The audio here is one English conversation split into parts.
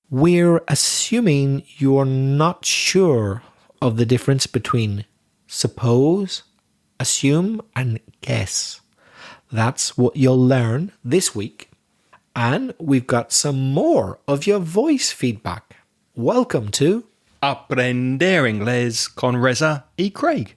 We're assuming you're not sure of the difference between suppose, assume, and guess. That's what you'll learn this week. And we've got some more of your voice feedback. Welcome to Aprender Inglés con Reza y Craig.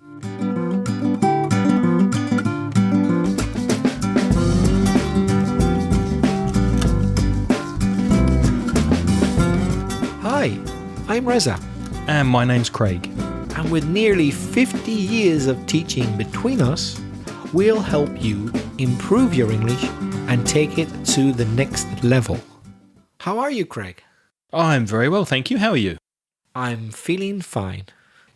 Hi, I'm Reza. And my name's Craig. And with nearly 50 years of teaching between us, we'll help you improve your English and take it to the next level. How are you, Craig? I'm very well, thank you. How are you? I'm feeling fine.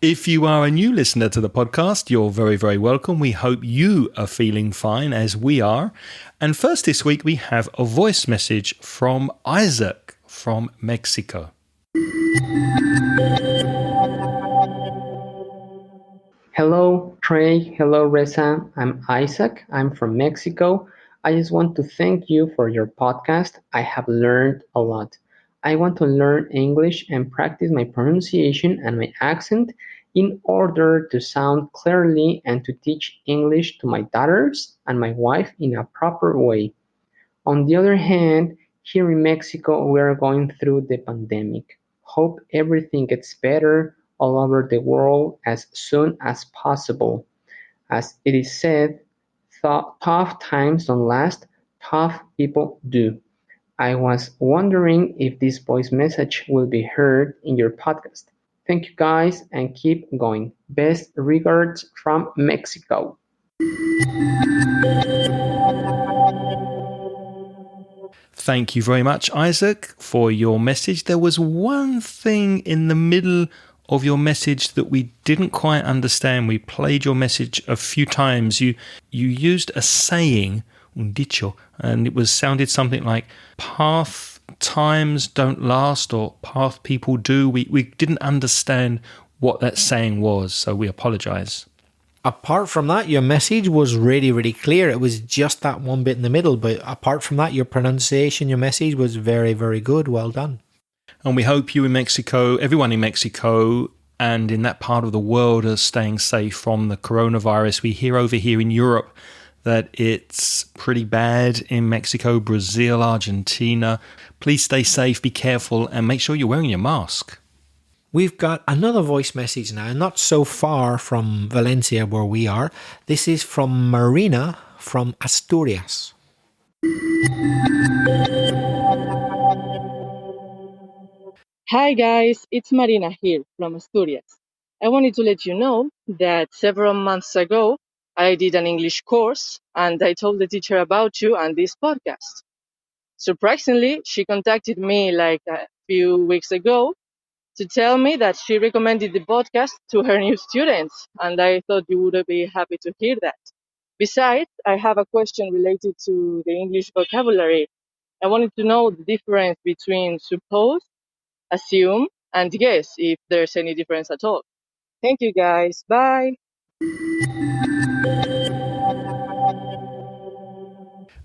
If you are a new listener to the podcast, you're very, very welcome. We hope you are feeling fine as we are. And first this week, we have a voice message from Isaac from Mexico. Hello, Craig. Hello, Reza. I'm Isaac. I'm from Mexico. I just want to thank you for your podcast. I have learned a lot. I want to learn English and practice my pronunciation and my accent in order to sound clearly and to teach English to my daughters and my wife in a proper way. On the other hand, here in Mexico, we are going through the pandemic. Hope everything gets better all over the world as soon as possible. As it is said, tough times don't last, tough people do. I was wondering if this voice message will be heard in your podcast. Thank you guys and keep going. Best regards from Mexico. Thank you very much, Isaac, for your message. There was one thing in the middle of your message that we didn't quite understand. We played your message a few times. You used a saying, un dicho, and it sounded something like path times don't last or path people do. We didn't understand what that saying was, so we apologize. Apart from that, your message was really, really clear. It was just that one bit in the middle. But apart from that, your pronunciation, your message was very, very good. Well done. And we hope you in Mexico, everyone in Mexico and in that part of the world are staying safe from the coronavirus. We hear over here in Europe that it's pretty bad in Mexico, Brazil, Argentina. Please stay safe, be careful, and make sure you're wearing your mask. We've got another voice message now, not so far from Valencia where we are. This is from Marina from Asturias. Hi guys, it's Marina here from Asturias. I wanted to let you know that several months ago I did an English course and I told the teacher about you and this podcast. Surprisingly, she contacted me like a few weeks ago to tell me that she recommended the podcast to her new students, and I thought you would be happy to hear that. Besides, I have a question related to the English vocabulary. I wanted to know the difference between suppose, assume, and guess, if there's any difference at all. Thank you guys. Bye.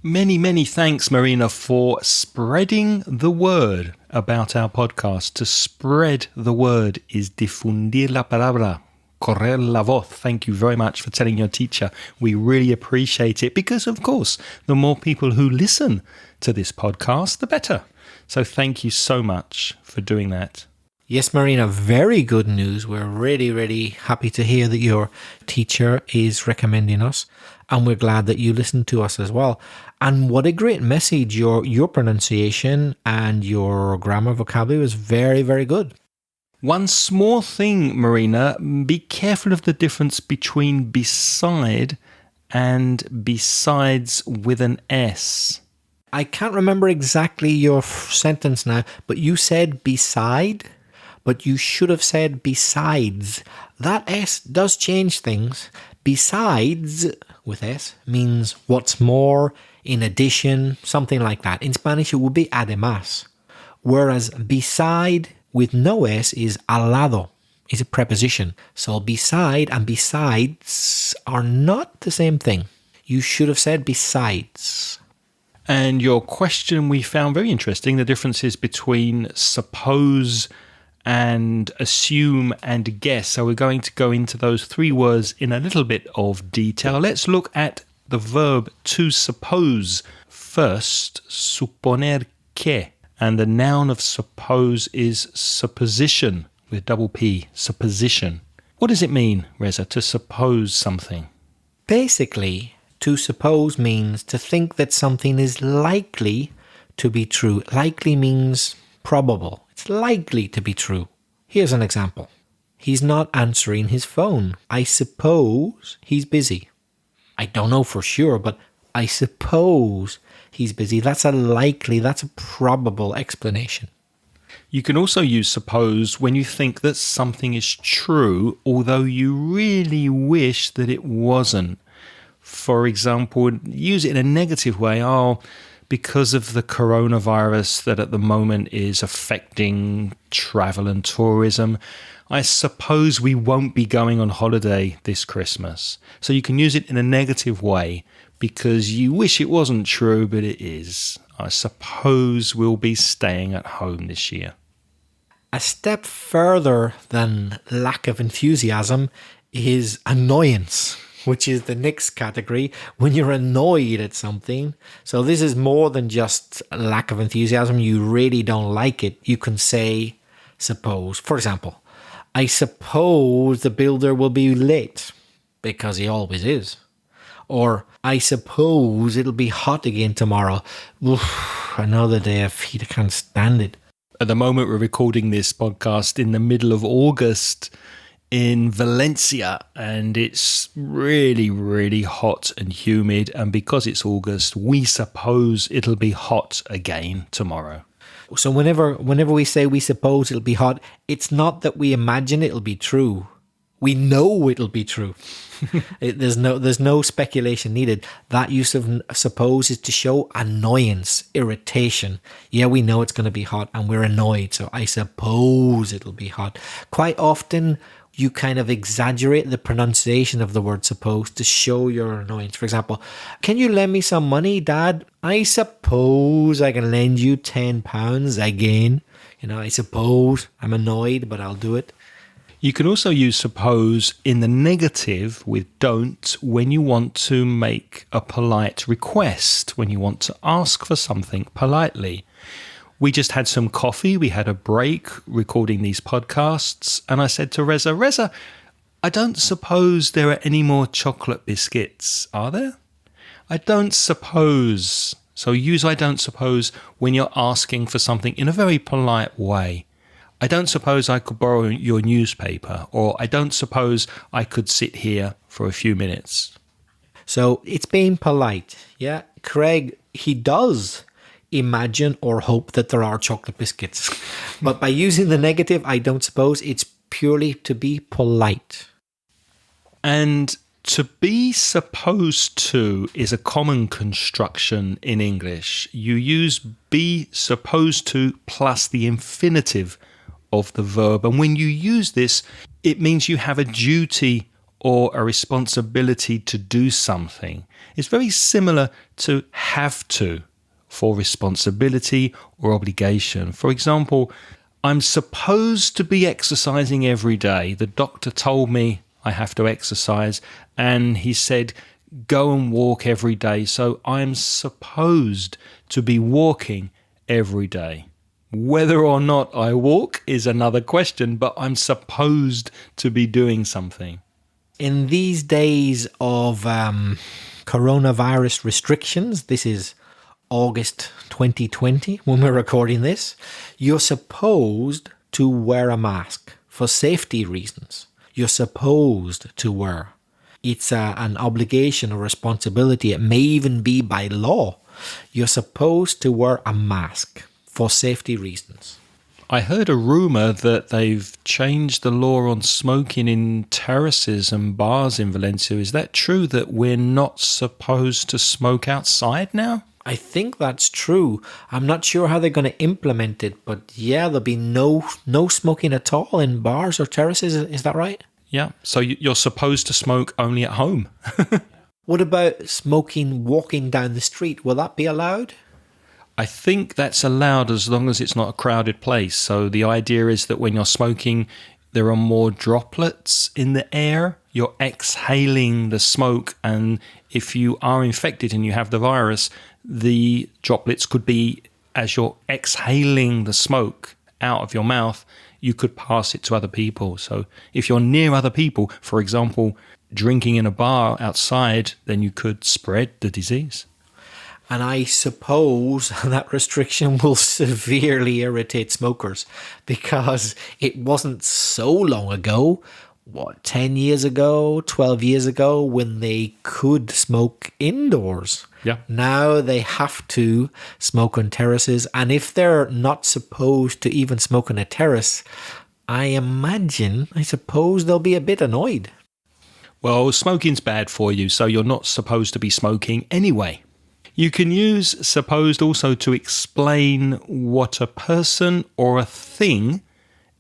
Many, many thanks, Marina, for spreading the word about our podcast. To spread the word is difundir la palabra, correr la voz. Thank you very much for telling your teacher. We really appreciate it because, of course, the more people who listen to this podcast, the better. So thank you so much for doing that. Yes, Marina, very good news. We're really, really happy to hear that your teacher is recommending us, and we're glad that you listen to us as well. And what a great message. Your pronunciation and your grammar vocabulary was very, very good. One small thing, Marina, be careful of the difference between beside and besides with an S. I can't remember exactly your sentence now, but you said beside, but you should have said besides. That S does change things. Besides, with S, means what's more, in addition, something like that. In Spanish, it would be además. Whereas beside with no S is al lado. It's a preposition. So beside and besides are not the same thing. You should have said besides. And your question we found very interesting, the differences between suppose and assume and guess. So we're going to go into those three words in a little bit of detail. Let's look at the verb to suppose first, suponer que. And the noun of suppose is supposition with double P, supposition. What does it mean, Reza, to suppose something? Basically, to suppose means to think that something is likely to be true. Likely means probable. It's likely to be true. Here's an example. He's not answering his phone. I suppose he's busy. I don't know for sure, but I suppose he's busy. That's a probable explanation. You can also use suppose when you think that something is true, although you really wish that it wasn't. For example, use it in a negative way. Oh, because of the coronavirus that at the moment is affecting travel and tourism, I suppose we won't be going on holiday this Christmas. So you can use it in a negative way because you wish it wasn't true, but it is. I suppose we'll be staying at home this year. A step further than lack of enthusiasm is annoyance, which is the next category when you're annoyed at something. So this is more than just lack of enthusiasm. You really don't like it. You can say, suppose. For example, I suppose the builder will be late because he always is. Or I suppose it'll be hot again tomorrow. Oof, another day of heat, I can't stand it. At the moment we're recording this podcast in the middle of August in Valencia, and it's really, really hot and humid. And because it's August, we suppose it'll be hot again tomorrow. So whenever we say we suppose it'll be hot, it's not that we imagine it'll be true. We know it'll be true. There's no speculation needed. That use of suppose is to show annoyance, irritation. Yeah, we know it's going to be hot and we're annoyed, so I suppose it'll be hot. Quite often, you kind of exaggerate the pronunciation of the word suppose to show your annoyance. For example, can you lend me some money, Dad? I suppose I can lend you £10 again. I suppose I'm annoyed, but I'll do it. You can also use suppose in the negative with don't when you want to make a polite request, when you want to ask for something politely. We just had some coffee. We had a break recording these podcasts. And I said to Reza, I don't suppose there are any more chocolate biscuits, are there? I don't suppose. So use I don't suppose when you're asking for something in a very polite way. I don't suppose I could borrow your newspaper, or I don't suppose I could sit here for a few minutes. So it's being polite. Yeah, Craig, he does imagine or hope that there are chocolate biscuits. But by using the negative, I don't suppose, it's purely to be polite. And to be supposed to is a common construction in English. You use be supposed to plus the infinitive of the verb. And when you use this, it means you have a duty or a responsibility to do something. It's very similar to have to for responsibility or obligation. For example, I'm supposed to be exercising every day. The doctor told me I have to exercise, and he said, go and walk every day. So I'm supposed to be walking every day. Whether or not I walk is another question, but I'm supposed to be doing something. In these days of coronavirus restrictions, this is August 2020 when we're recording this, you're supposed to wear a mask for safety reasons. You're supposed to wear. It's an obligation or responsibility. It may even be by law. You're supposed to wear a mask for safety reasons. I heard a rumour that they've changed the law on smoking in terraces and bars in Valencia. Is that true, that we're not supposed to smoke outside now? I think that's true. I'm not sure how they're going to implement it, but yeah, there'll be no smoking at all in bars or terraces. Is that right? Yeah, so you're supposed to smoke only at home. What about smoking walking down the street? Will that be allowed? I think that's allowed as long as it's not a crowded place. So the idea is that when you're smoking, there are more droplets in the air. You're exhaling the smoke, and if you are infected and you have the virus, the droplets could be, as you're exhaling the smoke out of your mouth, you could pass it to other people. So if you're near other people, for example, drinking in a bar outside, then you could spread the disease. And I suppose that restriction will severely irritate smokers, because it wasn't so long ago, 10 years ago, 12 years ago, when they could smoke indoors. Yeah. Now they have to smoke on terraces. And if they're not supposed to even smoke on a terrace, I suppose they'll be a bit annoyed. Well, smoking's bad for you, so you're not supposed to be smoking anyway. You can use supposed also to explain what a person or a thing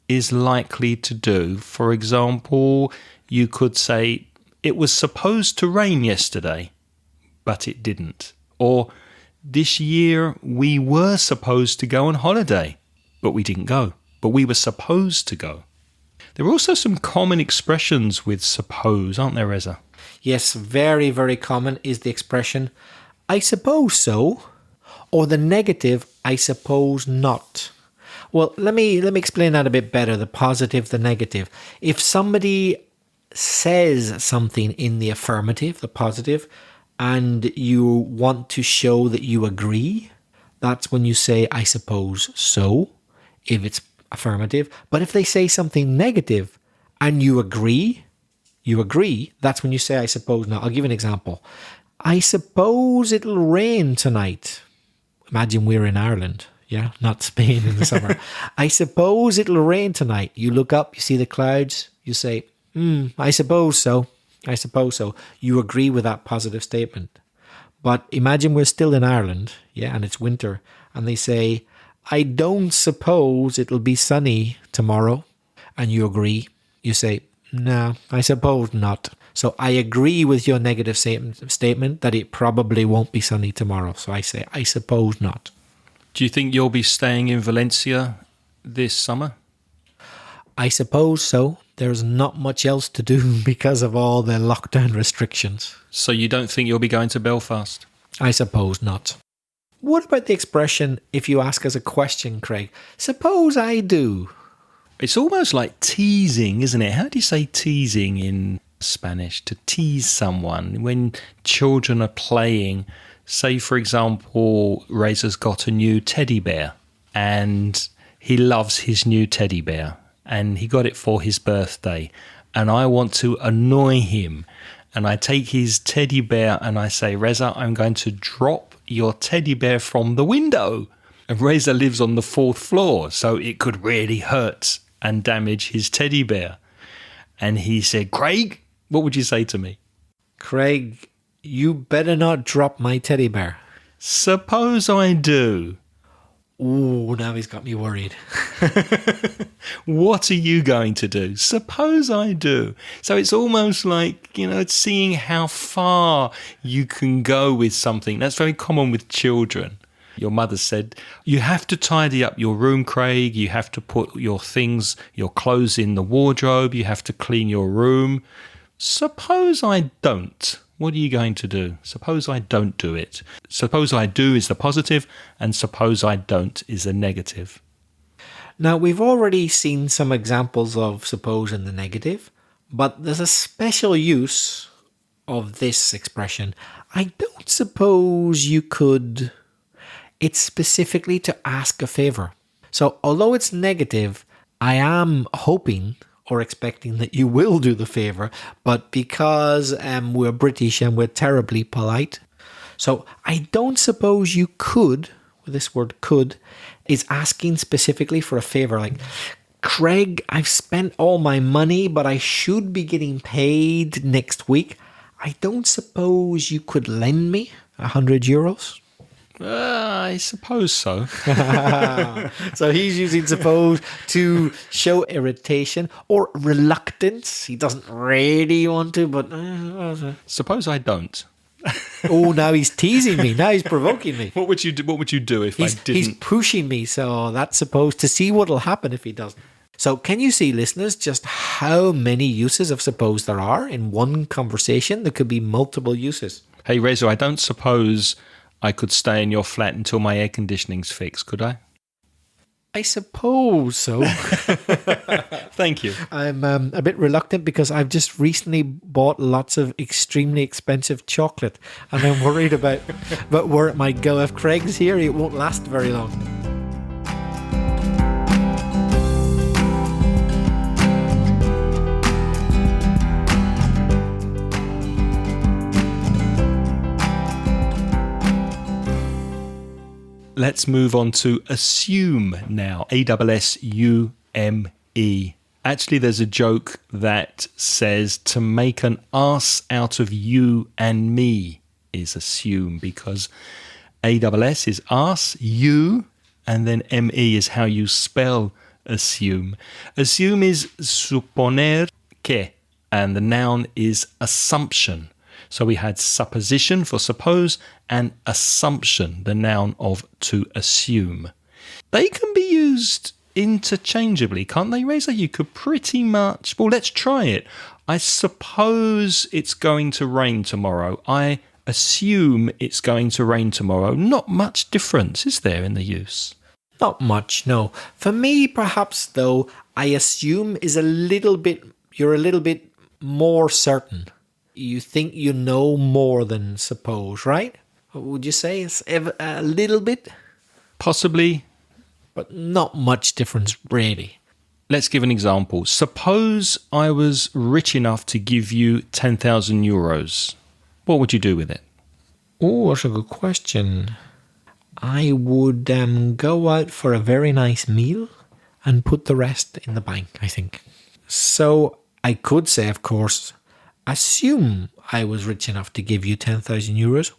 is likely to do. For example, you could say, it was supposed to rain yesterday, but it didn't. Or, this year we were supposed to go on holiday, but we didn't go. But we were supposed to go. There are also some common expressions with suppose, aren't there, Reza? Yes, very, very common is the expression, I suppose so, or the negative, I suppose not. Well, let me explain that a bit better, the positive, the negative. If somebody says something in the affirmative, the positive, and you want to show that you agree, that's when you say, I suppose so, if it's affirmative. But if they say something negative and you agree, that's when you say, I suppose not. I'll give an example. I suppose it'll rain tonight. Imagine we're in Ireland, yeah, not Spain in the summer. I suppose it'll rain tonight. You look up, you see the clouds, you say, I suppose so. I suppose so. You agree with that positive statement. But imagine we're still in Ireland, yeah, and it's winter, and they say, I don't suppose it'll be sunny tomorrow. And you agree. You say, no, I suppose not. So I agree with your negative statement that it probably won't be sunny tomorrow. So I say, I suppose not. Do you think you'll be staying in Valencia this summer? I suppose so. There's not much else to do because of all the lockdown restrictions. So you don't think you'll be going to Belfast? I suppose not. What about the expression, if you ask us a question, Craig? Suppose I do. It's almost like teasing, isn't it? How do you say teasing in Spanish? To tease someone when children are playing. Say, for example, Reza's got a new teddy bear and he loves his new teddy bear and he got it for his birthday. And I want to annoy him. And I take his teddy bear and I say, Reza, I'm going to drop your teddy bear from the window. And Reza lives on the 4th floor, so it could really hurt and damage his teddy bear. And he said, Craig, what would you say to me? Craig, you better not drop my teddy bear. Suppose I do. Ooh, now he's got me worried. What are you going to do? Suppose I do. So it's almost like, it's seeing how far you can go with something. That's very common with children. Your mother said, you have to tidy up your room, Craig. You have to put your things, your clothes in the wardrobe. You have to clean your room. Suppose I don't. What are you going to do? Suppose I don't do it. Suppose I do is the positive, and suppose I don't is the negative. Now, we've already seen some examples of suppose in the negative, but there's a special use of this expression. I don't suppose you could. It's specifically to ask a favor. So, although it's negative, I am hoping or expecting that you will do the favour, but because we're British and we're terribly polite, so I don't suppose you could, this word could, is asking specifically for a favour, like, Craig, I've spent all my money, but I should be getting paid next week. I don't suppose you could lend me €100? I suppose so. So he's using suppose to show irritation or reluctance. He doesn't really want to, but... Suppose I don't. Oh, now he's teasing me. Now he's provoking me. What would you do? What would you do if I He's didn't? pushing me, so that's supposed to see what'll happen if he doesn't. So can you see, listeners, just how many uses of suppose there are in one conversation? There could be multiple uses. Hey, Reza, I don't suppose I could stay in your flat until my air conditioning's fixed, could I? I suppose so. Thank you. I'm a bit reluctant because I've just recently bought lots of extremely expensive chocolate, and I'm worried about where it might go. If Craig's here, it won't last very long. Let's move on to assume now. ASSUME. Actually, there's a joke that says to make an ass out of you and me is assume, because ASS is ass, you, and then ME is how you spell assume. Assume is suponer que, and the noun is assumption. So we had supposition for suppose and assumption, the noun of to assume. They can be used interchangeably, can't they, Reza? You could pretty much... Well, let's try it. I suppose it's going to rain tomorrow. I assume it's going to rain tomorrow. Not much difference, is there, in the use? Not much, no. For me, perhaps, though, I assume is you're a little bit more certain. You think you know more than suppose, right? Would you say it's a little bit? Possibly. But not much difference, really. Let's give an example. Suppose I was rich enough to give you 10,000 euros. What would you do with it? Oh, that's a good question. I would go out for a very nice meal and put the rest in the bank, I think. So I could say, of course, assume I was rich enough to give you 10,000 euros.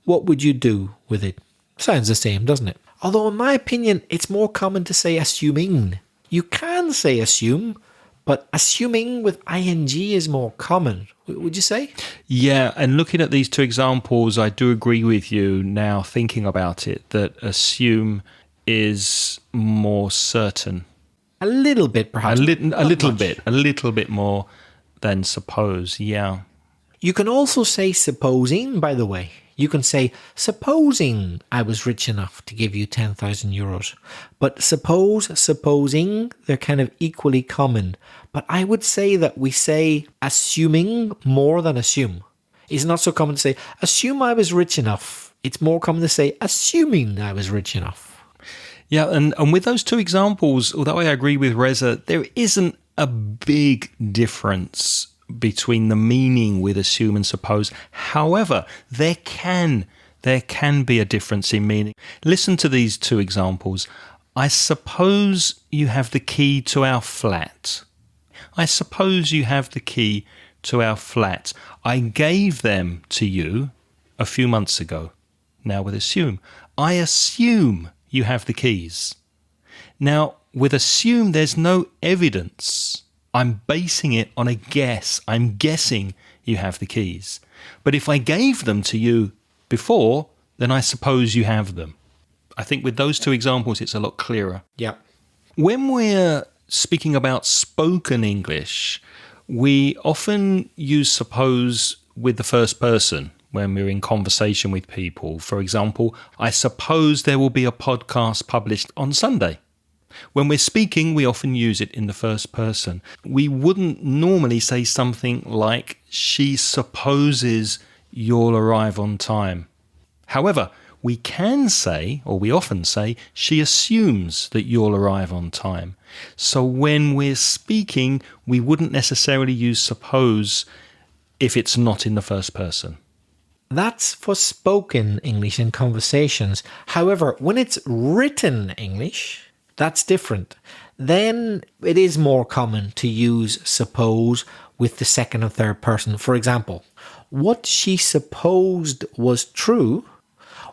What would you do with it? Sounds the same, doesn't it? Although in my opinion, it's more common to say assuming. You can say assume, but assuming with ing is more common. Would you say? Yeah, and looking at these two examples, I do agree with you now thinking about it, that assume is more certain. A little bit, perhaps. A little bit more than suppose, yeah. You can also say supposing, by the way. You can say, supposing I was rich enough to give you 10,000 euros. But supposing, they're kind of equally common. But I would say that we say assuming more than assume. It's not so common to say, assume I was rich enough. It's more common to say, assuming I was rich enough. Yeah, and with those two examples, although I agree with Reza, there isn't a big difference between the meaning with assume and suppose. However, there can be a difference in meaning. Listen to these two examples. I suppose you have the key to our flat. I suppose you have the key to our flat. I gave them to you a few months ago. Now with assume. I assume you have the keys. Now with assume, there's no evidence. I'm basing it on a guess. I'm guessing you have the keys. But if I gave them to you before, then I suppose you have them. I think with those two examples, it's a lot clearer. Yeah. When we're speaking about spoken English, we often use suppose with the first person when we're in conversation with people. For example, I suppose there will be a podcast published on Sunday. When we're speaking, we often use it in the first person. We wouldn't normally say something like, she supposes you'll arrive on time. However, we can say, or we often say, she assumes that you'll arrive on time. So when we're speaking, we wouldn't necessarily use suppose if it's not in the first person. That's for spoken English in conversations. However, when it's written English, that's different. Then it is more common to use suppose with the second and third person. For example, what she supposed was true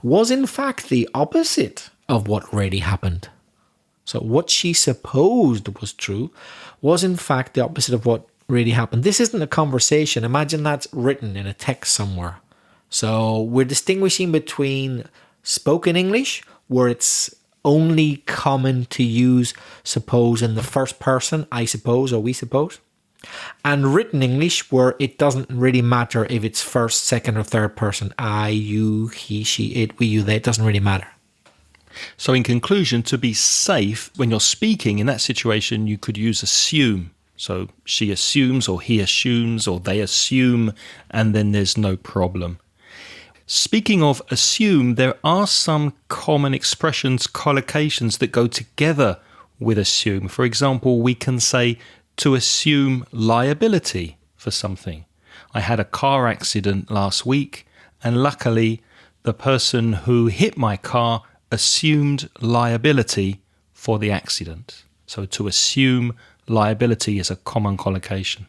was in fact the opposite of what really happened. So what she supposed was true was in fact the opposite of what really happened. This isn't a conversation. Imagine that's written in a text somewhere. So we're distinguishing between spoken English, where it's only common to use suppose in the first person, I suppose, or we suppose, and written English, where it doesn't really matter if it's first, second, or third person, I, you, he, she, it, we, you, they, it doesn't really matter. So in conclusion, to be safe, when you're speaking in that situation, you could use assume. So she assumes, or he assumes, or they assume, and then there's no problem. Speaking of assume, there are some common expressions, collocations that go together with assume. For example, we can say to assume liability for something. I had a car accident last week, and luckily the person who hit my car assumed liability for the accident. So to assume liability is a common collocation.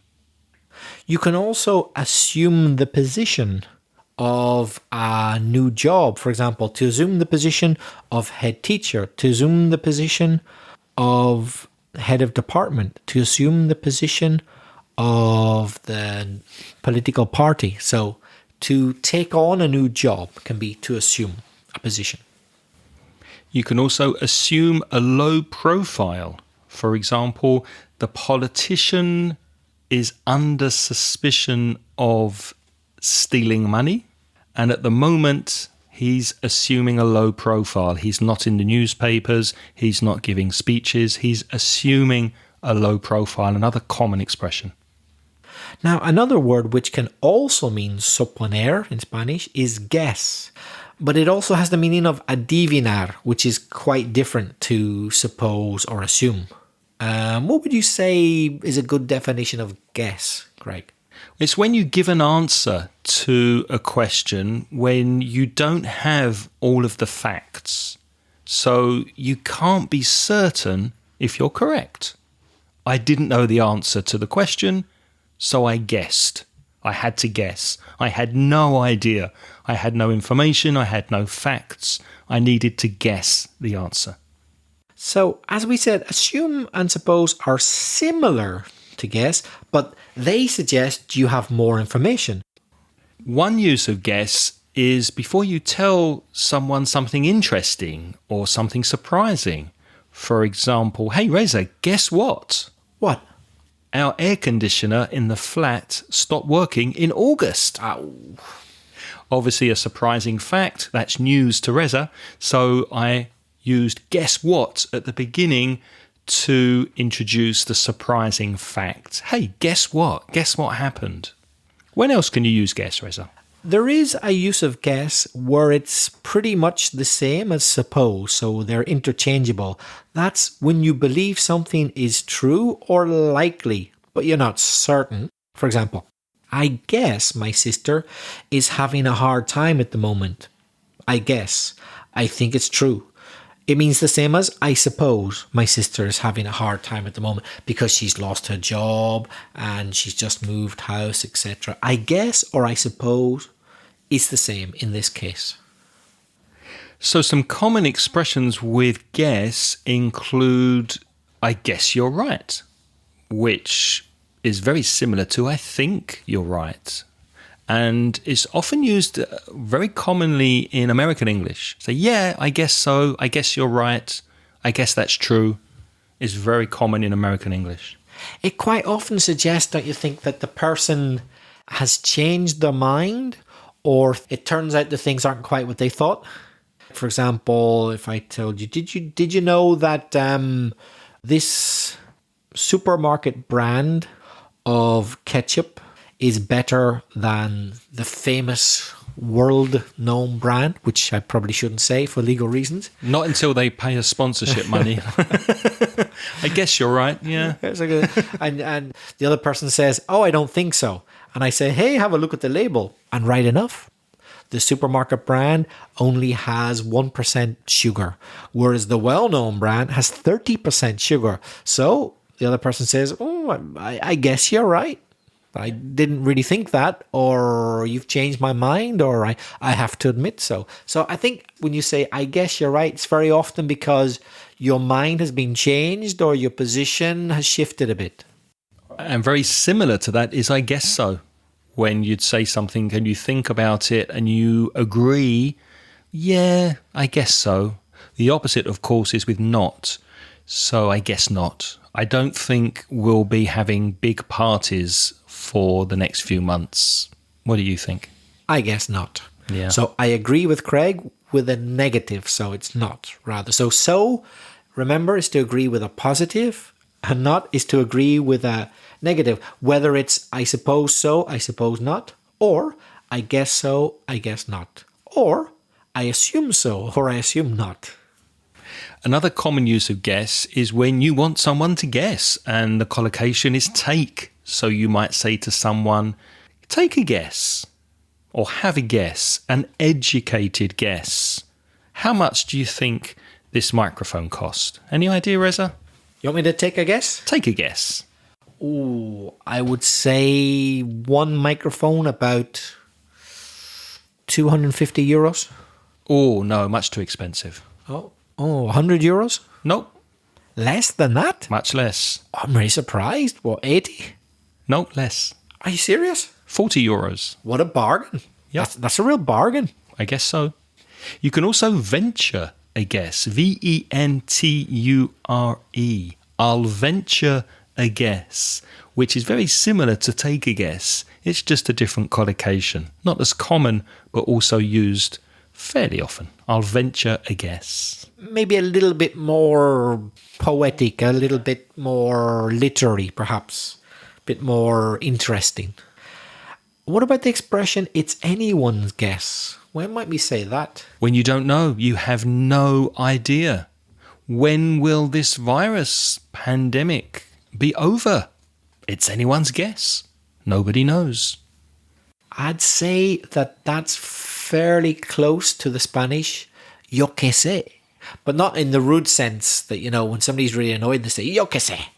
You can also assume the position of a new job. For example, to assume the position of head teacher, to assume the position of head of department, to assume the position of the political party. So to take on a new job can be to assume a position. You can also assume a low profile. For example, the politician is under suspicion of stealing money, and at the moment he's assuming a low profile. He's not in the newspapers, he's not giving speeches, he's assuming a low profile, another common expression. Now, another word which can also mean suponer in Spanish is guess, but it also has the meaning of adivinar, which is quite different to suppose or assume. What would you say is a good definition of guess, Craig? It's when you give an answer to a question when you don't have all of the facts. So you can't be certain if you're correct. I didn't know the answer to the question, so I guessed. I had to guess. I had no idea. I had no information. I had no facts. I needed to guess the answer. So, as we said, assume and suppose are similar to guess, but they suggest you have more information. One use of guess is before you tell someone something interesting or something surprising. For example, hey Reza, guess what? What? Our air conditioner in the flat stopped working in August. Ow. Obviously a surprising fact, that's news to Reza, so I used guess what at the beginning to introduce the surprising fact. Hey, guess what? Guess what happened? When else can you use guess, Reza? There is a use of guess where it's pretty much the same as suppose, so they're interchangeable. That's when you believe something is true or likely, but you're not certain. For example, I guess my sister is having a hard time at the moment. I guess. I think it's true. It means the same as I suppose my sister is having a hard time at the moment because she's lost her job and she's just moved house, etc. I guess or I suppose is the same in this case. So some common expressions with guess include I guess you're right, which is very similar to I think you're right. And is often used very commonly in American English. So yeah, I guess so, I guess you're right, I guess that's true, is very common in American English. It quite often suggests, don't you think, that the person has changed their mind, or it turns out the things aren't quite what they thought. For example, if I told you, did you know that this supermarket brand of ketchup is better than the famous world-known brand, which I probably shouldn't say for legal reasons. Not until they pay us sponsorship money. I guess you're right, yeah. And the other person says, oh, I don't think so. And I say, hey, have a look at the label. And right enough, the supermarket brand only has 1% sugar, whereas the well-known brand has 30% sugar. So the other person says, oh, I guess you're right. I didn't really think that, or you've changed my mind, or I have to admit so. So I think when you say, I guess you're right, it's very often because your mind has been changed or your position has shifted a bit. And very similar to that is I guess so, when you'd say something and you think about it and you agree, yeah, I guess so. The opposite, of course, is with not. So I guess not. I don't think we'll be having big parties for the next few months. What do you think? I guess not. Yeah. So I agree with Craig with a negative, so it's not, rather. So, remember, is to agree with a positive, and not is to agree with a negative. Whether it's I suppose so, I suppose not, or I guess so, I guess not, or I assume so, or I assume not. Another common use of guess is when you want someone to guess, and the collocation is take. So you might say to someone, take a guess, or have a guess, an educated guess. How much do you think this microphone cost? Any idea, Reza? You want me to take a guess? Take a guess. Ooh, I would say one microphone about 250 euros. Oh, no, much too expensive. Oh, 100 euros? Nope, Less than that? much less. I'm really surprised. What, 80? Nope, less. Are you serious? 40 euros. What a bargain. Yep. That's a real bargain. I guess so. You can also venture a guess. V-E-N-T-U-R-E. I'll venture a guess, which is very similar to take a guess. It's just a different collocation. Not as common, but also used fairly often. I'll venture a guess. Maybe a little bit more poetic, a little bit more literary, perhaps. A bit more interesting. What about the expression, it's anyone's guess? When might we say that? When you don't know, you have no idea. When will this virus pandemic be over? It's anyone's guess. Nobody knows. I'd say that that's fairly close to the Spanish yo que sé, but not in the rude sense that, you know, when somebody's really annoyed, they say yo que sé.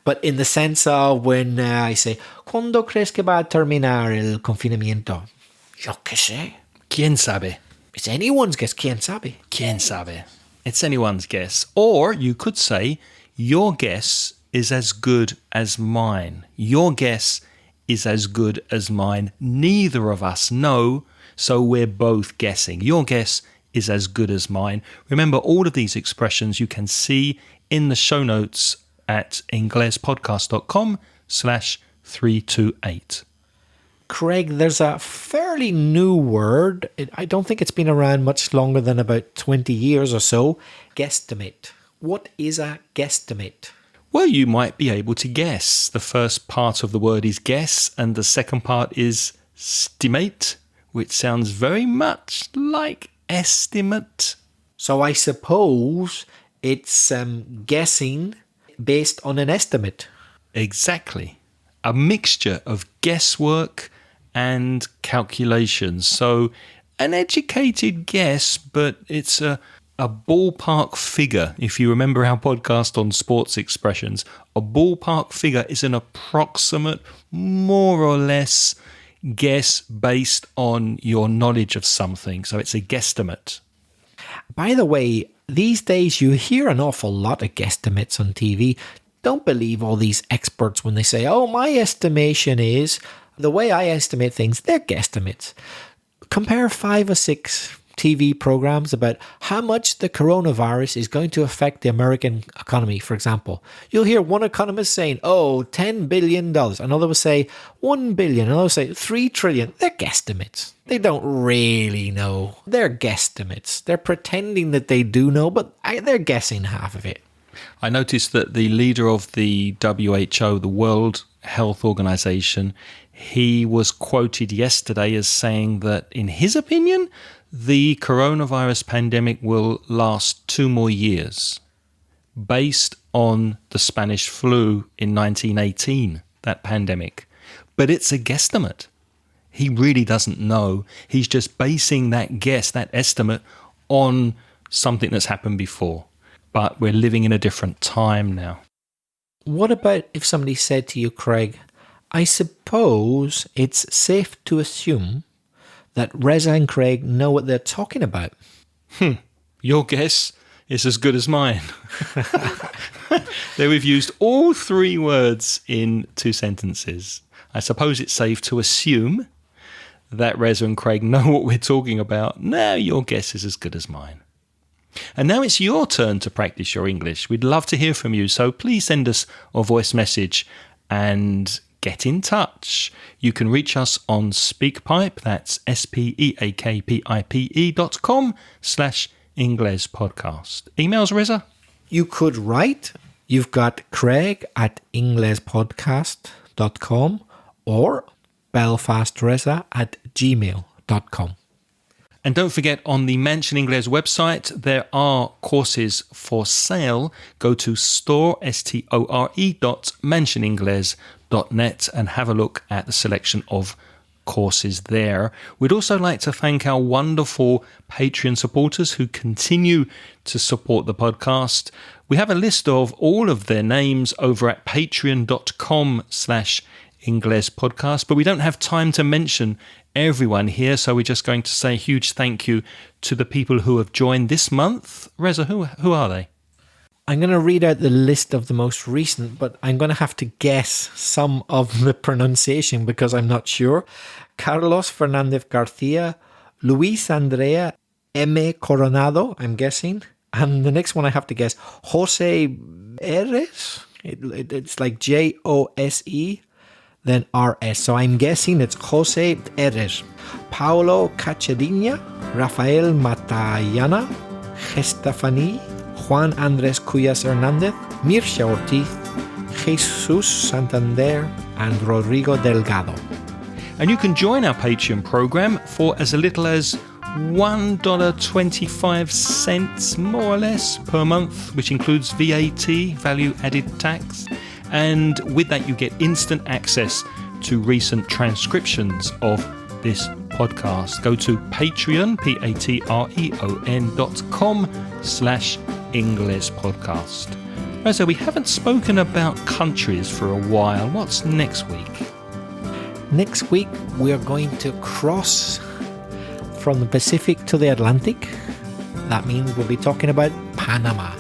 But in the sense of when I say, ¿Cuándo crees que va a terminar el confinamiento? Yo que sé. ¿Quién sabe? It's anyone's guess, ¿quién sabe? ¿Quién sabe? It's anyone's guess. Or you could say, your guess is as good as mine. Your guess is as good as mine. Neither of us know, so we're both guessing. Your guess is as good as mine. Remember, all of these expressions you can see in the show notes at inglespodcast.com/328. Craig, there's a fairly new word. I don't think it's been around much longer than about 20 years or so. Guesstimate. What is a guesstimate? Well, you might be able to guess. The first part of the word is guess, and the second part is stimate, which sounds very much like estimate. So I suppose it's guessing based on an estimate. Exactly. A mixture of guesswork and calculations. So an educated guess, but it's a ballpark figure. If you remember our podcast on sports expressions, a ballpark figure is an approximate, more or less, guess based on your knowledge of something. So it's a guesstimate. By the way, these days you hear an awful lot of guesstimates on TV. Don't believe all these experts when they say, oh, my estimation is, the way I estimate things, they're guesstimates. Compare 5 or 6 TV programs about how much the coronavirus is going to affect the American economy, for example. You'll hear one economist saying, oh, $10 billion. Another will say $1 billion. Another will say $3 trillion. They're guesstimates. They don't really know. They're guesstimates. They're pretending that they do know, but they're guessing half of it. I noticed that the leader of the WHO, the World Health Organization, he was quoted yesterday as saying that, in his opinion, the coronavirus pandemic will last 2 more years, based on the Spanish flu in 1918, that pandemic. But it's a guesstimate. He really doesn't know. He's just basing that guess, that estimate, on something that's happened before. But we're living in a different time now. What about if somebody said to you, Craig, I suppose it's safe to assume that Reza and Craig know what they're talking about? Your guess is as good as mine. There we've used all 3 words in 2 sentences. I suppose it's safe to assume that Reza and Craig know what we're talking about. Now your guess is as good as mine. And now it's your turn to practice your English. We'd love to hear from you, so please send us a voice message and get in touch. You can reach us on SpeakPipe, that's speakpipe.com/Ingles podcast. Emails, Reza? You could write. You've got Craig at inglespodcast.com or belfastreza@gmail.com. And don't forget, on the Mansion Ingles website, there are courses for sale. Go to store.mansioningles.net and have a look at the selection of courses there. We'd also like to thank our wonderful Patreon supporters who continue to support the podcast. We have a list of all of their names over at patreon.com/Ingles podcast, but we don't have time to mention everyone here, so we're just going to say a huge thank you to the people who have joined this month. Reza, who are they? I'm going to read out the list of the most recent, but I'm going to have to guess some of the pronunciation because I'm not sure. Carlos Fernandez Garcia, Luis Andrea M. Coronado, I'm guessing. And the next one I have to guess, Jose Eres. It's like Jose, then RS. So I'm guessing it's Jose Eres. Paulo Cachedinha, Rafael Matallana, Gestafani, Juan Andrés Cuyas Hernández, Mircea Ortiz, Jesus Santander, and Rodrigo Delgado. And you can join our Patreon program for as little as $1.25 more or less per month, which includes VAT, value added tax. And with that, you get instant access to recent transcriptions of this podcast. Go to Patreon, patreon.com/Ingles podcast. Reza, we haven't spoken about countries for a while. What's next week? Next week, we're going to cross from the Pacific to the Atlantic. That means we'll be talking about Panama.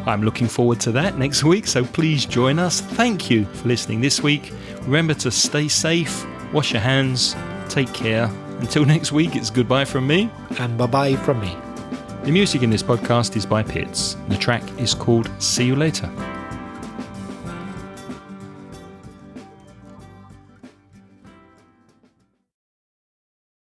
I'm looking forward to that next week, so please join us. Thank you for listening this week. Remember to stay safe, wash your hands, take care. Until next week, it's goodbye from me. And bye-bye from me. The music in this podcast is by Pitts. The track is called See You Later.